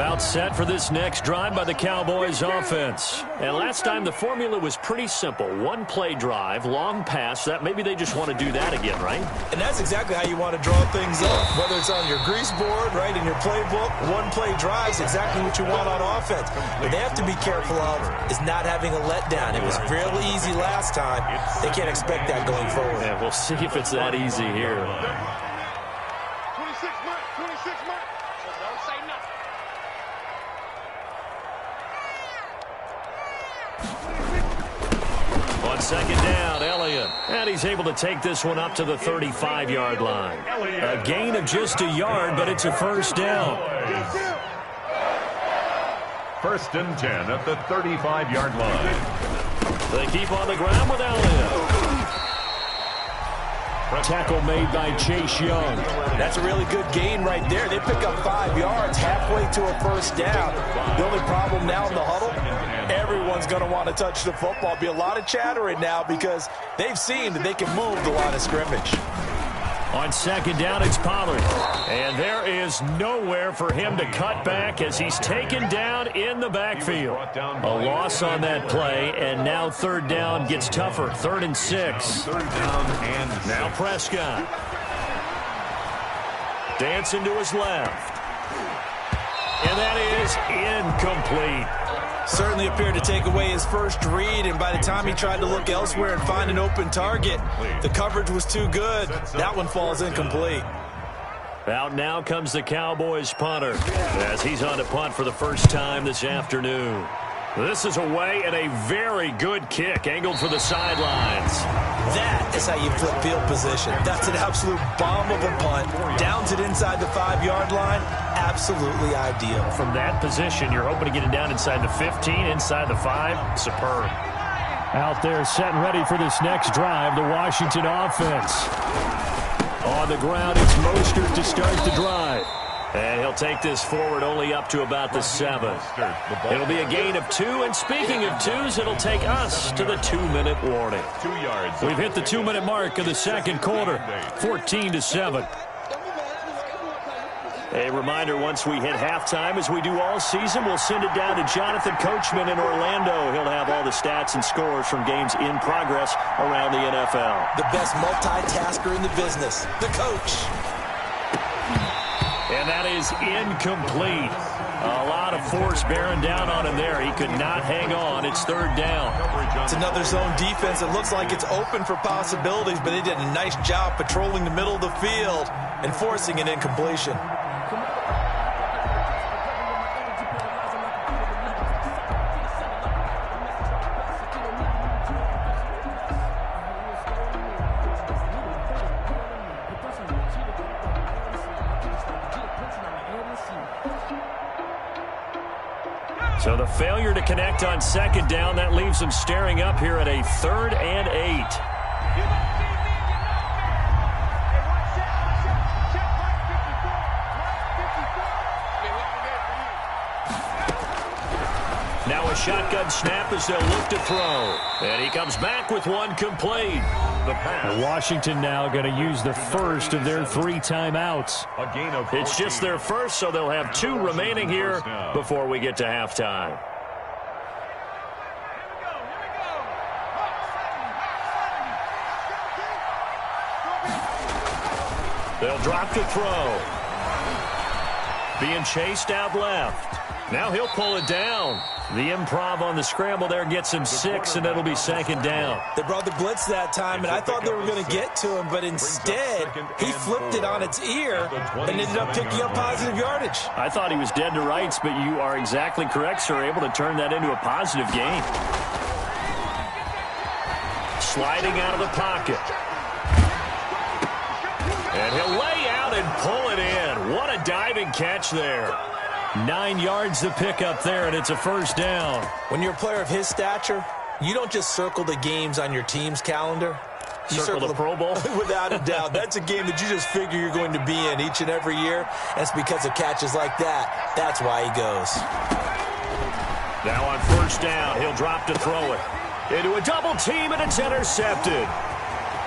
About set for this next drive by the Cowboys offense. And last time the formula was pretty simple. One play drive, long pass. That maybe they just want to do that again, right? And that's exactly how you want to draw things up. Whether it's on your grease board, right, in your playbook, one play drive is exactly what you want on offense. What they have to be careful of is not having a letdown. It was fairly easy last time. They can't expect that going forward. Yeah, we'll see if it's that easy here. 26 months, 26 months. So don't say nothing. On second down, Elliott. And he's able to take this one up to the 35-yard line. A gain of just a yard, but it's a first down. First and 10 at the 35-yard line. They keep on the ground with Elliott. Tackle made by Chase Young. That's a really good gain right there. They pick up 5 yards halfway to a first down. The only problem now in the huddle, everyone's going to want to touch the football. Be a lot of chattering now because they've seen that they can move the line of scrimmage. On second down, it's Pollard. And there is nowhere for him to cut back as he's taken down in the backfield. A loss on that play, and now third down gets tougher. 3rd and 6. Now Prescott. Dancing to his left. And that is incomplete. Certainly appeared to take away his first read, and by the time he tried to look elsewhere and find an open target, the coverage was too good. That one falls incomplete. Out now comes the Cowboys punter as he's on to punt for the first time this afternoon. This is away and a very good kick angled for the sidelines. That is how you flip field position. That's an absolute bomb of a punt. Downs it inside the 5-yard line. Absolutely ideal. From that position, you're hoping to get it down inside the 15, inside the 5. Superb. Out there set and ready for this next drive, the Washington offense. On the ground, it's Mostert to start the drive. And he'll take this forward only up to about the 7. It'll be a gain of 2, and speaking of 2s, it'll take us to the 2-minute warning. 2 yards. We've hit the 2-minute mark of the second quarter, 14-7. A reminder, once we hit halftime, as we do all season, we'll send it down to Jonathan Coachman in Orlando. He'll have all the stats and scores from games in progress around the NFL. The best multitasker in the business, the coach. And that is incomplete. A lot of force bearing down on him there. He could not hang on. It's third down. It's another zone defense. It looks like it's open for possibilities, but they did a nice job patrolling the middle of the field and forcing an incompletion. So the failure to connect on second down, that leaves them staring up here at a 3rd and 8. Now a shotgun snap as they'll look to throw. And he comes back with one complete. The pass. Washington now going to use the first of their 3 timeouts. It's just their first, so they'll have 2 remaining here before we get to halftime. They'll drop to throw. Being chased out left. Now he'll pull it down. The improv on the scramble there gets him 6, and it'll be second down. They brought the blitz that time, and I thought they were going to get to him, but instead, he flipped it on its ear and ended up picking up positive yardage. I thought he was dead to rights, but you are exactly correct, sir. Able to turn that into a positive gain. Sliding out of the pocket. And he'll lay out and pull it in. What a diving catch there. 9 yards to pick up there, and it's a first down. When you're a player of his stature, you don't just circle the games on your team's calendar. You circle the Pro Bowl? Without a doubt. That's a game that you just figure you're going to be in each and every year. And it's because of catches like that. That's why he goes. Now on first down, he'll drop to throw it. Into a double team, and it's intercepted.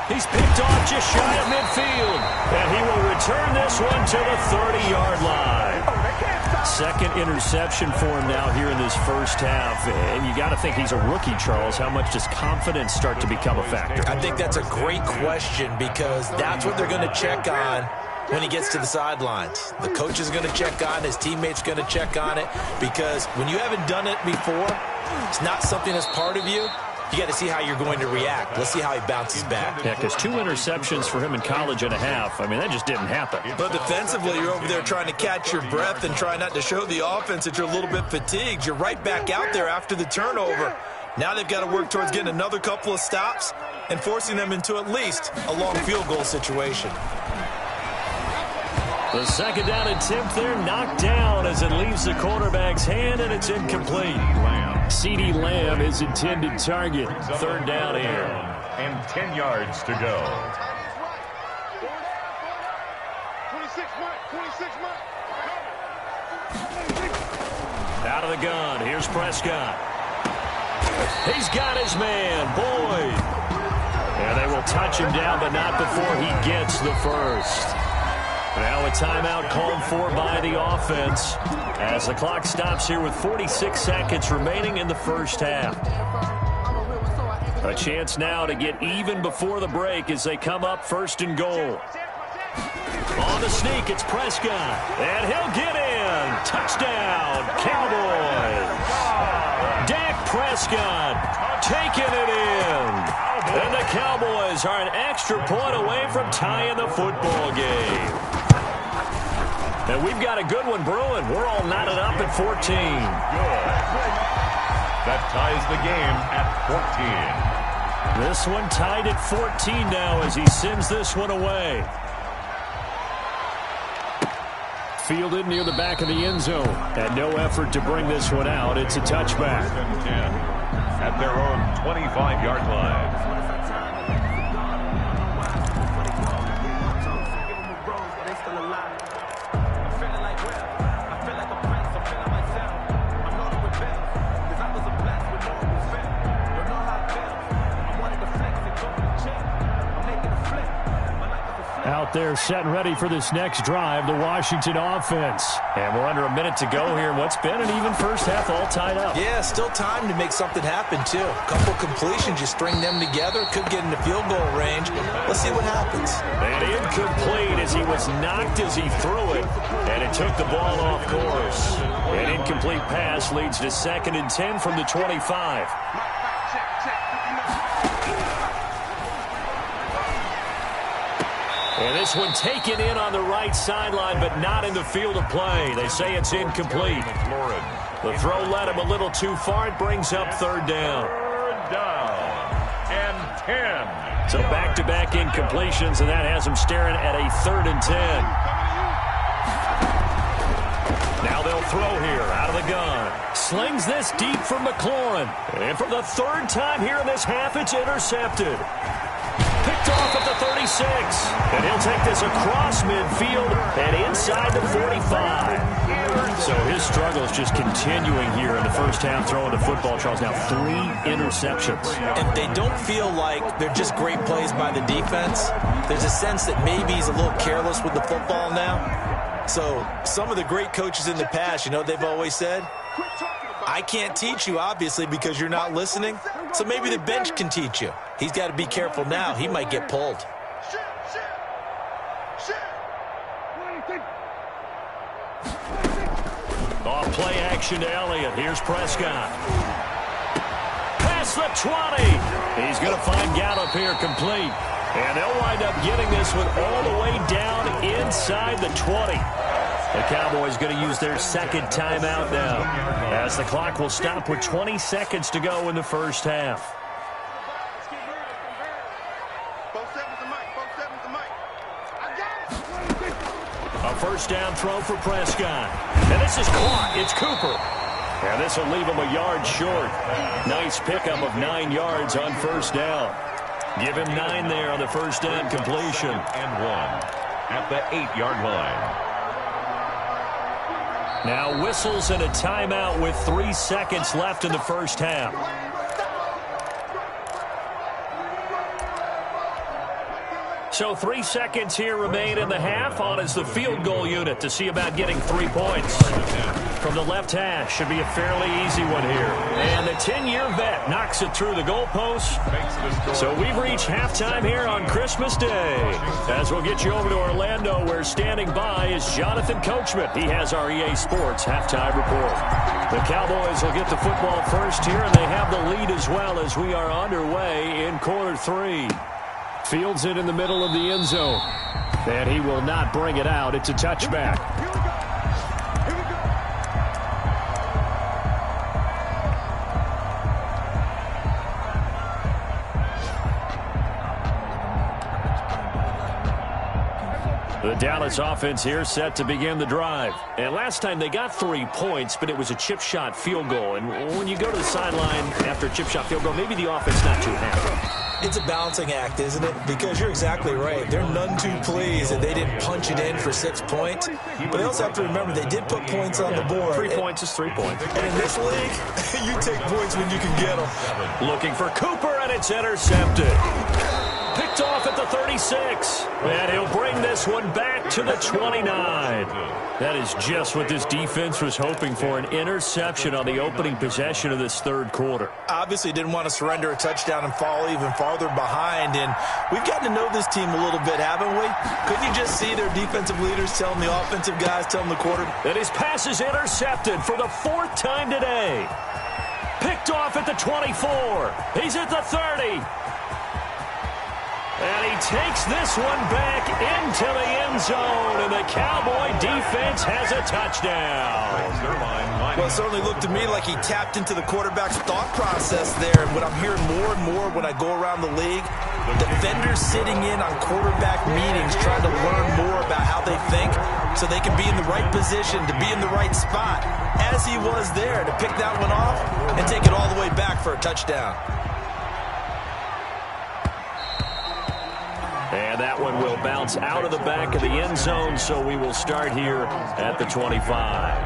He's picked off just shy of midfield. And he will return this one to the 30-yard line. Second interception for him now here in this first half. And you got to think he's a rookie, Charles. How much does confidence start to become a factor? I think that's a great question because that's what they're going to check on when he gets to the sidelines. The coach is going to check on it. His teammates going to check on it because when you haven't done it before, it's not something that's part of you. You got to see how you're going to react. Let's see how he bounces back. Yeah, because 2 interceptions for him in college and a half. I mean, that just didn't happen. But defensively, you're over there trying to catch your breath and try not to show the offense that you're a little bit fatigued. You're right back out there after the turnover. Now they've got to work towards getting another couple of stops and forcing them into at least a long field goal situation. The second down attempt there knocked down as it leaves the quarterback's hand, and it's incomplete. CeeDee Lamb is intended target. Third down here. And 10 yards to go. 26 mark. Out of the gun. Here's Prescott. He's got his man, Boyd. And they will touch him down, but not before he gets the first. Now a timeout called for by the offense as the clock stops here with 46 seconds remaining in the first half. A chance now to get even before the break as they come up first and goal. On the sneak, it's Prescott, and he'll get in. Touchdown, Cowboys. Dak Prescott taking it in. And the Cowboys are an extra point away from tying the football game. And we've got a good one brewing. We're all knotted up at 14. Good. That ties the game at 14. This one tied at 14 now as he sends this one away. Fielded near the back of the end zone. And no effort to bring this one out. It's a touchback. 10 at their own 25-yard line. Out there set and ready for this next drive, the Washington offense. And we're under a minute to go here. What's been an even first half, all tied up. Yeah, still time to make something happen, too. A couple completions, you string them together, could get into field goal range. Let's see what happens. And incomplete as he was knocked as he threw it, and it took the ball off course. An incomplete pass leads to 2nd and 10 from the 25. And this one taken in on the right sideline, but not in the field of play. They say it's incomplete. The throw led him a little too far. It brings up 3rd down. 3rd down and 10. So back-to-back incompletions, and that has him staring at a 3rd and 10. Now they'll throw here out of the gun. Slings this deep for McLaurin. And for the 3rd time here in this half, it's intercepted. Picked off at the 36. And he'll take this across midfield and inside the 45. So his struggle is just continuing here in the first half, throwing the football. Charles, now 3 interceptions. And they don't feel like they're just great plays by the defense. There's a sense that maybe he's a little careless with the football now. So some of the great coaches in the past, you know what they've always said? I can't teach you, obviously, because you're not listening. So maybe the bench can teach you. He's got to be careful now. He might get pulled. Off play action to Elliott. Here's Prescott. Past the 20. He's going to find Gallup here complete. And they'll wind up getting this one all the way down inside the 20. The Cowboys going to use their 2nd timeout now, as the clock will stop with 20 seconds to go in the first half. A first down throw for Prescott. And this is caught. It's Cooper. And this will leave him a yard short. Nice pickup of 9 yards on first down. Give him 9 there on the first down completion. And 1 at the 8-yard line. Now whistles and a timeout with 3 seconds left in the first half. So 3 seconds here remain in the half. On is the field goal unit to see about getting 3 points. From the left hash, should be a fairly easy one here. And the 10-year vet knocks it through the goalpost. So we've reached halftime here on Christmas Day. As we'll get you over to Orlando, where standing by is Jonathan Coachman. He has our EA Sports halftime report. The Cowboys will get the football first here, and they have the lead as well as we are underway in quarter 3. Fields it in the middle of the end zone. And he will not bring it out. It's a touchback. The Dallas offense here set to begin the drive. And last time they got 3 points, but it was a chip shot field goal. And when you go to the sideline after a chip shot field goal, maybe the offense not too happy. It's a balancing act, isn't it? Because you're exactly right. They're none too pleased that they didn't punch it in for 6 points. But they also have to remember they did put points on the board. 3 points is 3 points. And in this league, you take points when you can get them. Looking for Cooper, and it's intercepted. Picked off at the 36. And he'll bring this one back to the 29. That is just what this defense was hoping for, an interception on the opening possession of this third quarter. Obviously didn't want to surrender a touchdown and fall even farther behind. And we've gotten to know this team a little bit, haven't we? Couldn't you just see their defensive leaders telling the offensive guys, telling the quarterback? And his pass is intercepted for the 4th time today. Picked off at the 24. He's at the 30. And he takes this one back into the end zone, and the Cowboy defense has a touchdown. Well, it certainly looked to me like he tapped into the quarterback's thought process there. And what I'm hearing more and more when I go around the league, defenders sitting in on quarterback meetings trying to learn more about how they think so they can be in the right position, to be in the right spot, as he was there to pick that one off and take it all the way back for a touchdown. And that one will bounce out of the back of the end zone, so we will start here at the 25.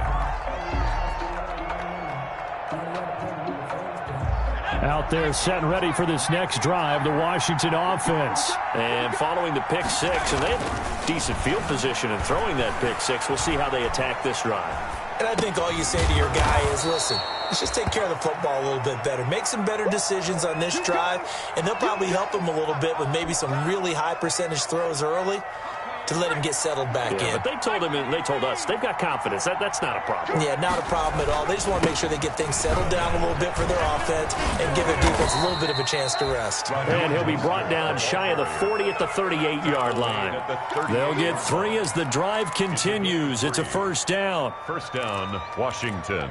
Out there set and ready for this next drive, the Washington offense. And following the pick six, and they have decent field position in throwing that pick six. We'll see how they attack this drive. And I think all you say to your guy is, listen, let's just take care of the football a little bit better. Make some better decisions on this drive, and they'll probably help him a little bit with maybe some really high percentage throws early to let him get settled back in. But they told him, and they told us, they've got confidence. That's not a problem. Yeah, not a problem at all. They just want to make sure they get things settled down a little bit for their offense and give their defense a little bit of a chance to rest. And he'll be brought down shy of the 40 at the 38-yard line. They'll get 3 as the drive continues. It's a first down. First down, Washington.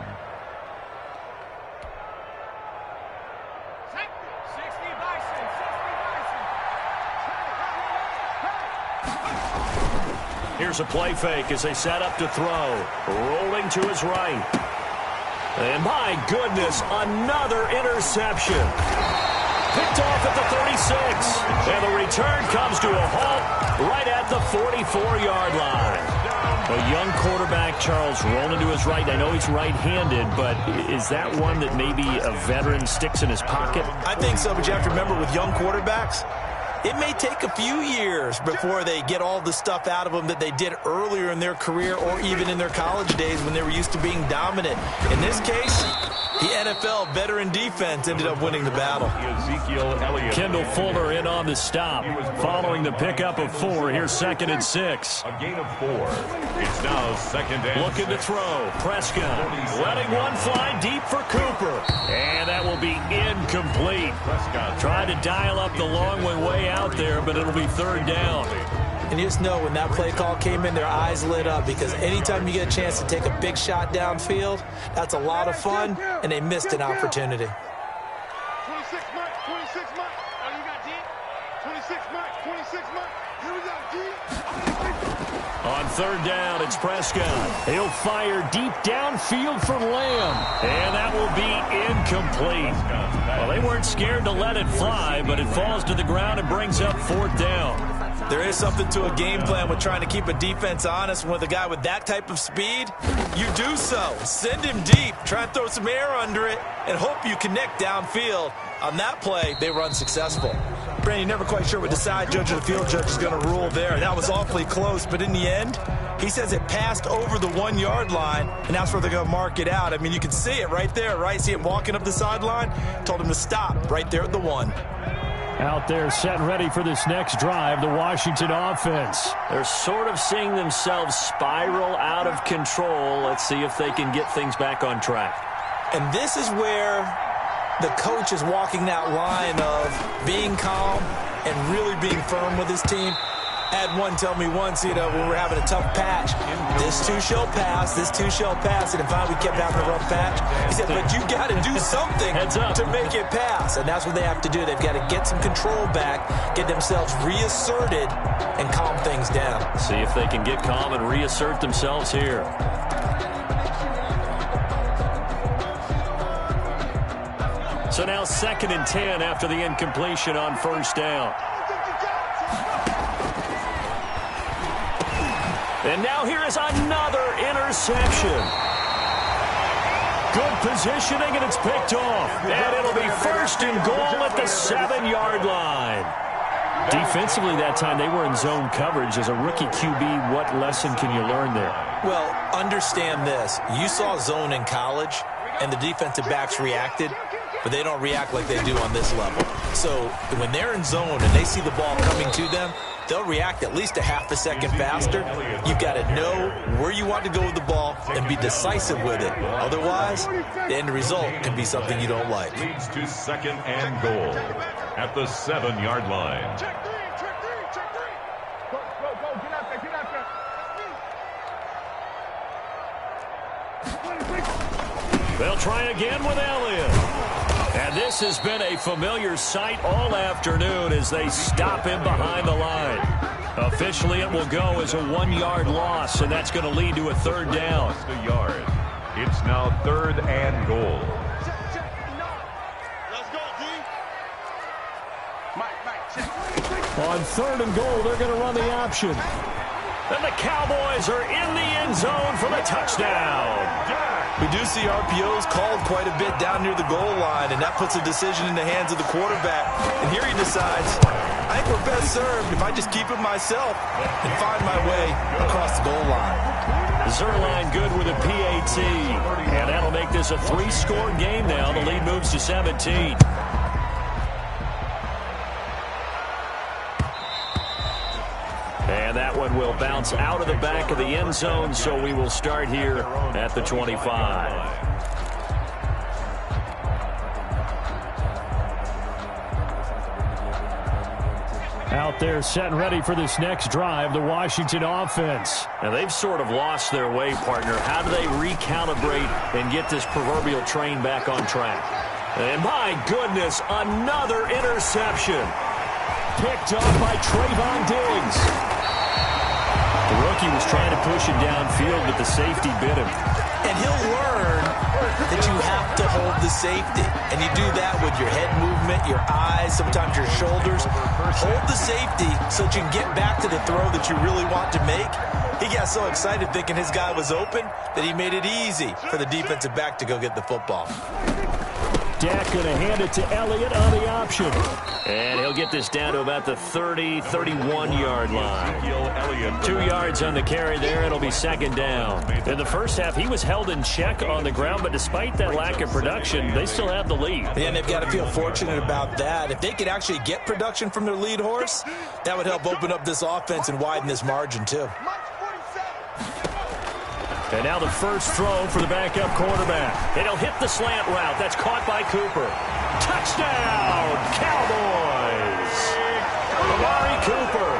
Here's a play fake as they set up to throw. Rolling to his right. And my goodness, another interception. Picked off at the 36. And the return comes to a halt right at the 44-yard line. A young quarterback, Charles, rolling to his right. I know he's right-handed, but is that one that maybe a veteran sticks in his pocket? I think so, but you have to remember with young quarterbacks, it may take a few years before they get all the stuff out of them that they did earlier in their career or even in their college days when they were used to being dominant. In this case, the NFL veteran defense ended up winning the battle. Kendall Fuller in on the stop. Following the pickup of 4, here's 2nd and 6. A gain of 4. It's now 2nd and Looking 6. to throw. Prescott letting one fly deep for Cooper. And that will be incomplete. Tried to dial up the long way out there, but it'll be 3rd down. And you just know when that play call came in, their eyes lit up because anytime you get a chance to take a big shot downfield, that's a lot of fun, and they missed an opportunity. 26 Mike, 26 Mike. Oh, you got deep? 26 Mike, 26 Mike. Here we go, deep. On 3rd down, it's Prescott. He'll fire deep downfield for Lamb. And that will be incomplete. Well, they weren't scared to let it fly, but it falls to the ground and brings up 4th down. There is something to a game plan with trying to keep a defense honest. With a guy with that type of speed, you do so. Send him deep, try and throw some air under it, and hope you connect downfield. On that play, they were unsuccessful. Brandon, you're never quite sure what the side judge or the field judge is going to rule there. That was awfully close, but in the end, he says it passed over the 1 yard line, and that's where they're going to mark it out. I mean, you can see it right there, right? See him walking up the sideline? Told him to stop right there at the 1. Out there set and ready for this next drive, the Washington offense. They're sort of seeing themselves spiral out of control. Let's see if they can get things back on track. And this is where the coach is walking that line of being calm and really being firm with his team. I had one tell me once, when we were having a tough patch, this too shall pass, this too shall pass. And finally we kept having a rough patch. He said, but you got to do something to make it pass. And that's what they have to do. They've got to get some control back, get themselves reasserted, and calm things down. See if they can get calm and reassert themselves here. So now 2nd and 10 after the incompletion on first down. And now here is another interception. Good positioning, and it's picked off. And it'll be 1st and goal at the 7-yard line. Defensively that time, they were in zone coverage. As a rookie QB, what lesson can you learn there? Well, understand this. You saw zone in college, and the defensive backs reacted, but they don't react like they do on this level. So when they're in zone and they see the ball coming to them, they'll react at least a half a second faster. You've got to know where you want to go with the ball and be decisive with it. Otherwise, the end result can be something you don't like. Leads to 2nd and goal at the 7-yard line. Check three. Go, get out there. They'll try again with Elliott. And this has been a familiar sight all afternoon as they stop him behind the line. Officially, it will go as a 1-yard loss, and that's going to lead to a 3rd down. A yard. It's now 3rd and goal. Let's go, D. Mike, check. On 3rd and goal, they're going to run the option. And the Cowboys are in the end zone for the touchdown. We do see RPOs called quite a bit down near the goal line, and that puts a decision in the hands of the quarterback. And here he decides, I think we're best served if I just keep it myself and find my way across the goal line. Zerline good with a PAT. And that'll make this a 3-score game now. The lead moves to 17. And that one will bounce out of the back of the end zone, so we will start here at the 25. Out there set and ready for this next drive, the Washington offense. Now they've sort of lost their way, partner. How do they recalibrate and get this proverbial train back on track? And my goodness, another interception. Picked up by Trayvon Diggs. The rookie was trying to push it downfield, but the safety bit him. And he'll learn that you have to hold the safety. And you do that with your head movement, your eyes, sometimes your shoulders. Hold the safety so that you can get back to the throw that you really want to make. He got so excited thinking his guy was open that he made it easy for the defensive back to go get the football. Dak going to hand it to Elliott on the option. And he'll get this down to about the 30, 31-yard line. 2 yards on the carry there. It'll be 2nd down. In the first half, he was held in check on the ground, but despite that lack of production, they still have the lead. And they've got to feel fortunate about that. If they could actually get production from their lead horse, that would help open up this offense and widen this margin too. And now the first throw for the backup quarterback. And he'll hit the slant route. That's caught by Cooper. Touchdown, Cowboys! Amari Cooper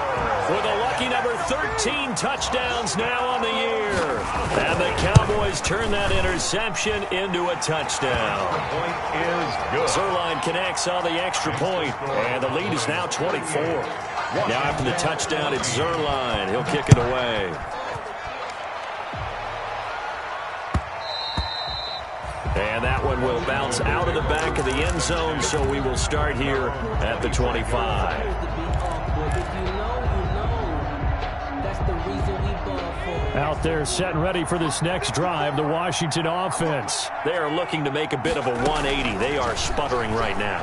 with a lucky number 13 touchdowns now on the year. And the Cowboys turn that interception into a touchdown. Point is good. Zerline connects on the extra point, and the lead is now 24. Now after the touchdown, it's Zerline. He'll kick it away. And that one will bounce out of the back of the end zone, so we will start here at the 25. Out there set and ready for this next drive, the Washington offense. They are looking to make a bit of a 180. They are sputtering right now.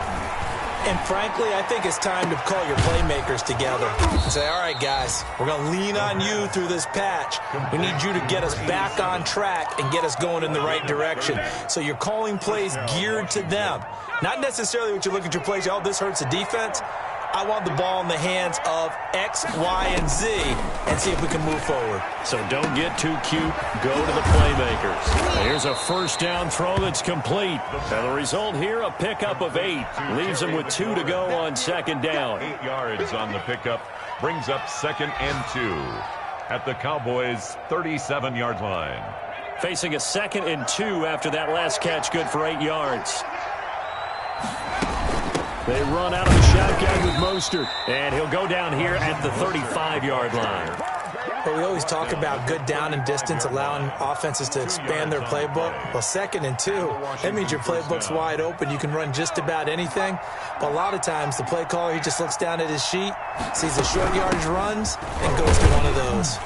And frankly, I think it's time to call your playmakers together and say, all right, guys, we're going to lean on you through this patch. We need you to get us back on track and get us going in the right direction. So you're calling plays geared to them. Not necessarily what you look at your plays, oh, this hurts the defense. I want the ball in the hands of X, Y, and Z and see if we can move forward. So don't get too cute. Go to the playmakers. Here's a first down throw that's complete. And the result here, a pickup of 8. Leaves them with 2 to go on second down. 8 yards on the pickup. Brings up 2nd and 2 at the Cowboys' 37-yard line. Facing a 2nd and 2 after that last catch, good for 8 yards. They run out of the shotgun with Mostert, and he'll go down here at the 35-yard line. But we always talk about good down and distance, allowing offenses to expand their playbook. Well, 2nd and 2, that means your playbook's wide open. You can run just about anything. But a lot of times, the play caller, he just looks down at his sheet, sees the short yardage runs, and goes to one of those.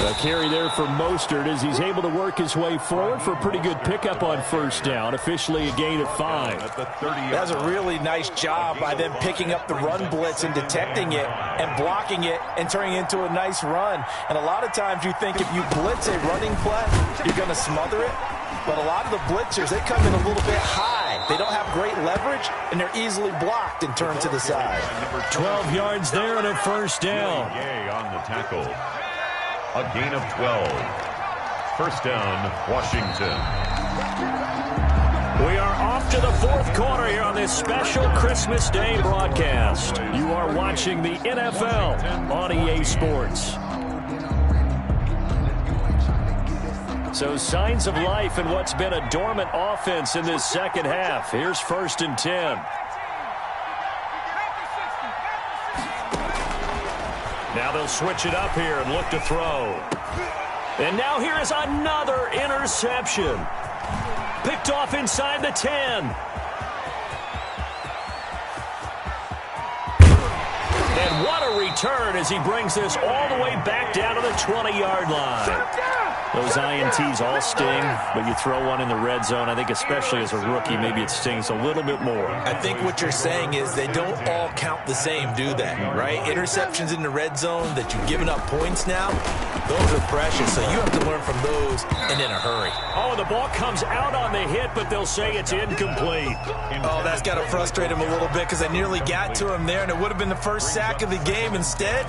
A carry there for Mostert as he's able to work his way forward for a pretty good pickup on first down. Officially a gain of 5. That was a really nice job by them picking up the run blitz and detecting it and blocking it and turning it into a nice run. And a lot of times you think if you blitz a running play, you're going to smother it. But a lot of the blitzers, they come in a little bit high. They don't have great leverage, and they're easily blocked and turned to the side. 12 yards there and a first down. Yay on the tackle. A gain of 12. First down, Washington. We are off to the 4th quarter here on this special Christmas Day broadcast. You are watching the NFL on EA Sports. So signs of life in what's been a dormant offense in this second half. Here's 1st and 10. Now they'll switch it up here and look to throw. And now here is another interception. Picked off inside the 10. And what a return as he brings this all the way back down to the 20-yard line. Those INTs all sting, but you throw one in the red zone, I think especially as a rookie, maybe it stings a little bit more. I think what you're saying is they don't all count the same, do they? Right? Interceptions in the red zone that you've given up points now, those are precious, so you have to learn from those and in a hurry. Oh, the ball comes out on the hit, but they'll say it's incomplete. Oh, that's got to frustrate him a little bit because I nearly got to him there, and it would have been the first sack of the game. Instead,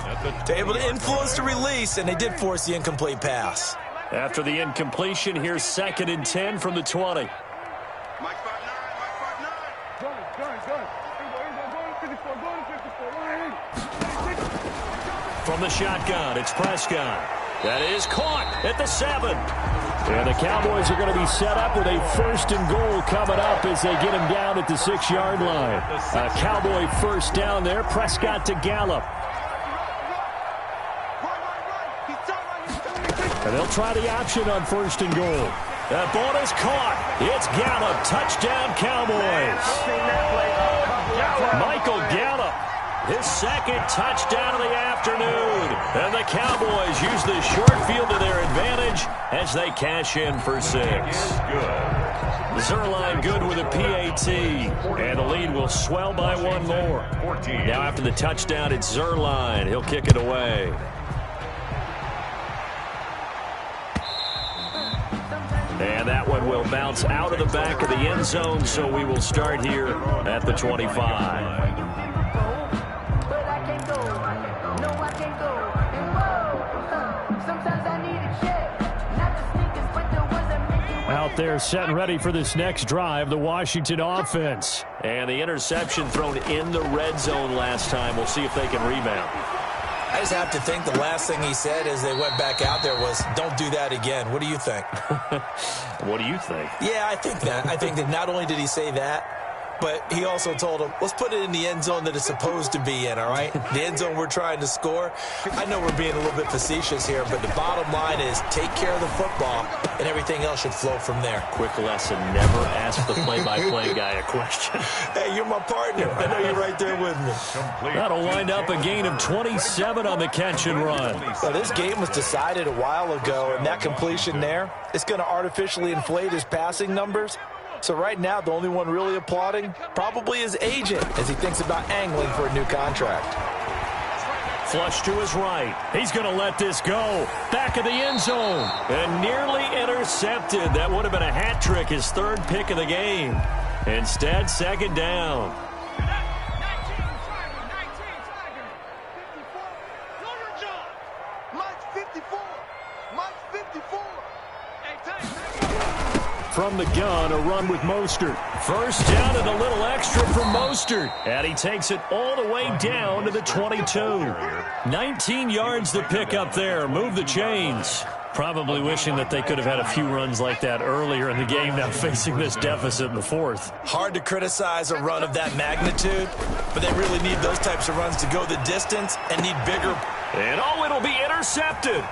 they're able to influence the release, and they did force the incomplete pass. After the incompletion, here's 2nd and 10 from the 20. Mike 5'9", Mike 5'9". From the shotgun, it's Prescott. That is caught at the 7. And the Cowboys are going to be set up with a 1st and goal coming up as they get him down at the 6-yard line. A Cowboy first down there. Prescott to Gallup. And they'll try the option on 1st and goal. That ball is caught. It's Gallup. Touchdown, Cowboys. Michael Gallup, his 2nd touchdown of the afternoon. And the Cowboys use the short field to their advantage as they cash in for 6. Zerline good with a PAT. And the lead will swell by 1 more. Now after the touchdown, it's Zerline. He'll kick it away. And that one will bounce out of the back of the end zone, so we will start here at the 25. Out there set and ready for this next drive, the Washington offense. And the interception thrown in the red zone last time. We'll see if they can rebound. I just have to think the last thing he said as they went back out there was, don't do that again. What do you think? What do you think? Yeah, I think that. I think that not only did he say that, but he also told him, let's put it in the end zone that it's supposed to be in, all right? The end zone we're trying to score. I know we're being a little bit facetious here, but the bottom line is take care of the football, and everything else should flow from there. Quick lesson, never ask the play-by-play guy a question. Hey, you're my partner. I know you're right there with me. That'll wind up a gain of 27 on the catch and run. Well, this game was decided a while ago, and that completion there, it's going to artificially inflate his passing numbers. So right now, the only one really applauding probably his agent as he thinks about angling for a new contract. Flush to his right. He's going to let this go. Back of the end zone. And nearly intercepted. That would have been a hat trick, his third pick of the game. Instead, second down. From the gun, a run with Mostert. First down and a little extra from Mostert. And he takes it all the way down to the 22. 19 yards to pick up there. Move the chains. Probably wishing that they could have had a few runs like that earlier in the game, now facing this deficit in the fourth. Hard to criticize a run of that magnitude, but they really need those types of runs to go the distance and need bigger. And it'll be intercepted.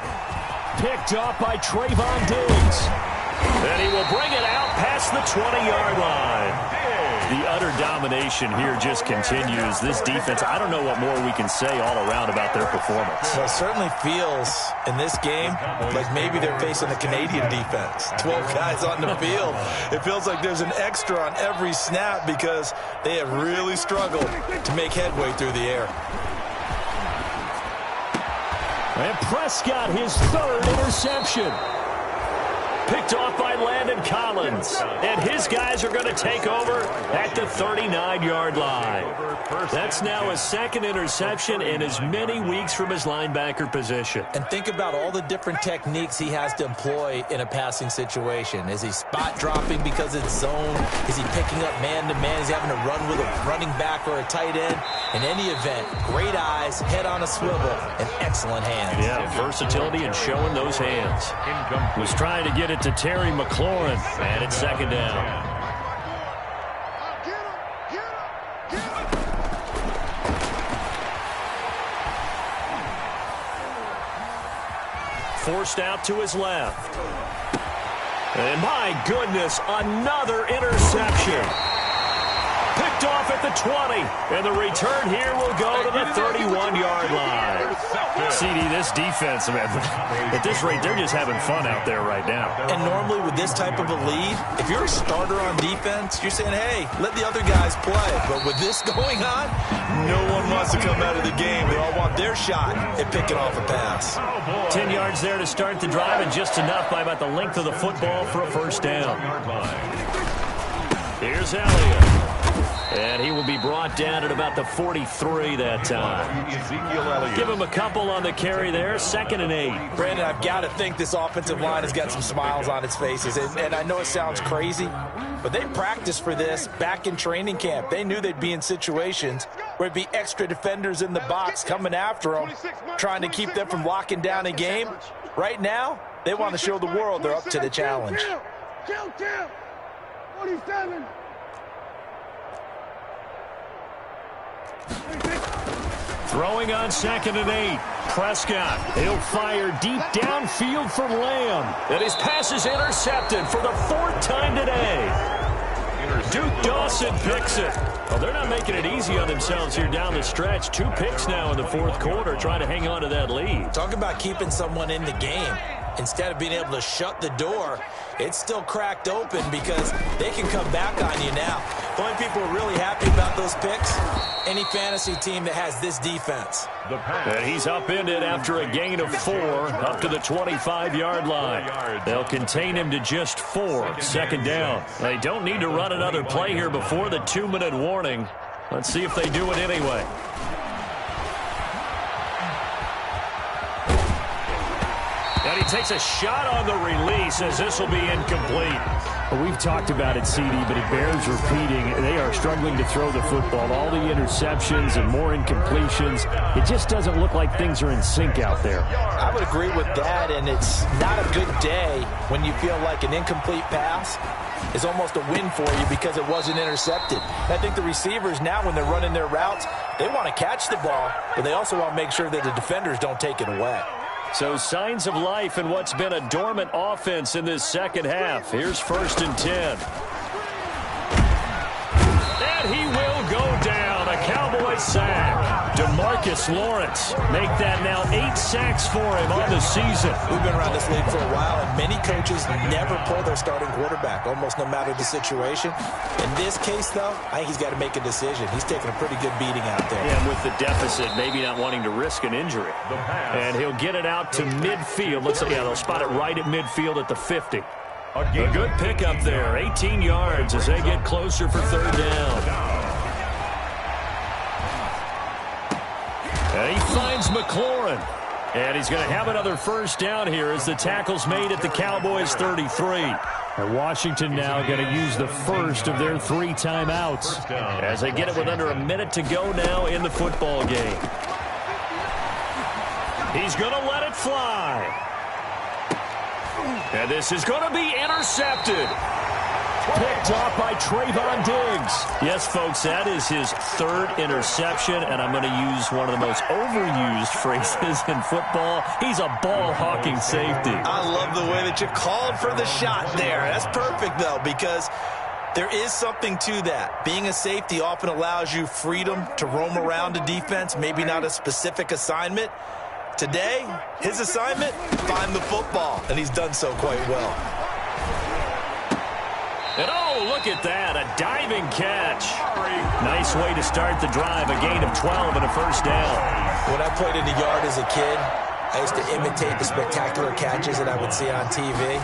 Picked off by Trayvon Diggs. And he will bring it out past the 20-yard line. The utter domination here just continues. This defense, I don't know what more we can say all around about their performance. Well, it certainly feels in this game like maybe they're facing a Canadian defense. 12 guys on the field. It feels like there's an extra on every snap because they have really struggled to make headway through the air. And Prescott, his third interception. Picked off by Landon Collins. And his guys are going to take over at the 39-yard line. That's now his second interception in as many weeks from his linebacker position. And think about all the different techniques he has to employ in a passing situation. Is he spot dropping because it's zone? Is he picking up man-to-man? Is he having to run with a running back or a tight end? In any event, great eyes, head on a swivel, and excellent hands. Yeah, versatility and showing those hands. Was trying to get it to Terry McLaurin, and it's second down. Forced out to his left. And my goodness, another interception. Picked off at the 20. And the return here will go to the 31-yard line. CD, this defense, man, at this rate, they're just having fun out there right now. And normally with this type of a lead, if you're a starter on defense, you're saying, hey, let the other guys play. But with this going on, no one wants to come out of the game. They all want their shot at picking off a pass. 10 yards there to start the drive, and just enough by about the length of the football for a first down. Here's Elliott. And he will be brought down at about the 43 that time. Give him a couple on the carry there. 2nd and 8. Brandon, I've got to think this offensive line has got some smiles on its faces. And I know it sounds crazy, but they practiced for this back in training camp. They knew they'd be in situations where it'd be extra defenders in the box coming after them, trying to keep them from locking down a game. Right now, they want to show the world they're up to the challenge. 47. Throwing on 2nd and 8. Prescott, he'll fire deep downfield for Lamb. And his pass is intercepted for the 4th time today. Duke Dawson picks it. Well, they're not making it easy on themselves here down the stretch. 2 picks now in the 4th quarter, trying to hang on to that lead. Talk about keeping someone in the game. Instead of being able to shut the door, it's still cracked open because they can come back on you now. The only people who are really happy about those picks, any fantasy team that has this defense. And he's upended after a gain of 4 up to the 25-yard line. They'll contain him to just 4. 2nd down. They don't need to run another play here before the 2-minute warning. Let's see if they do it anyway. And he takes a shot on the release as this will be incomplete. Well, we've talked about it, CD, but it bears repeating. They are struggling to throw the football. All the interceptions and more incompletions. It just doesn't look like things are in sync out there. I would agree with that, and it's not a good day when you feel like an incomplete pass is almost a win for you because it wasn't intercepted. And I think the receivers now, when they're running their routes, they want to catch the ball, but they also want to make sure that the defenders don't take it away. So signs of life in what's been a dormant offense in this second half. Here's 1st and 10. And he will go down. A Cowboy sack. DeMarcus Lawrence make that now 8 sacks for him on the season. We've been around this league for a while, and many coaches never pull their starting quarterback, almost no matter the situation. In this case, though, I think he's got to make a decision. He's taking a pretty good beating out there. And with the deficit, maybe not wanting to risk an injury. And he'll get it out to midfield. Looks like, yeah, they'll spot it right at midfield at the 50. A good pickup there, 18 yards as they get closer for third down. And he finds McLaurin. And he's going to have another first down here as the tackle's made at the Cowboys 33. And Washington now going to use the first of their 3 timeouts as they get it with under a minute to go now in the football game. He's going to let it fly. And this is going to be intercepted. Picked off by Trayvon Diggs. Yes, folks, that is his 3rd interception, and I'm going to use one of the most overused phrases in football. He's a ball-hawking safety. I love the way that you called for the shot there. That's perfect, though, because there is something to that. Being a safety often allows you freedom to roam around a defense, maybe not a specific assignment. Today, his assignment, find the football, and he's done so quite well. And oh, look at that, a diving catch. Nice way to start the drive, a gain of 12 and a first down. When I played in the yard as a kid, I used to imitate the spectacular catches that I would see on TV.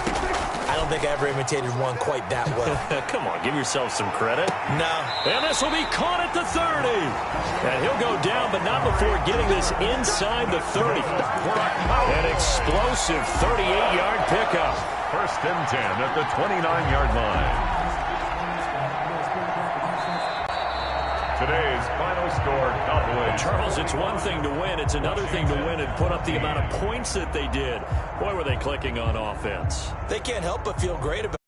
I don't think I ever imitated one quite that well. Come on, give yourself some credit. No. And this will be caught at the 30. And he'll go down, but not before getting this inside the 30. An explosive 38-yard pickup. First and 10 at the 29-yard line. Today's final score, Cowboys. Charles, it's one thing to win. It's another thing to win and put up the amount of points that they did. Boy, were they clicking on offense. They can't help but feel great about it.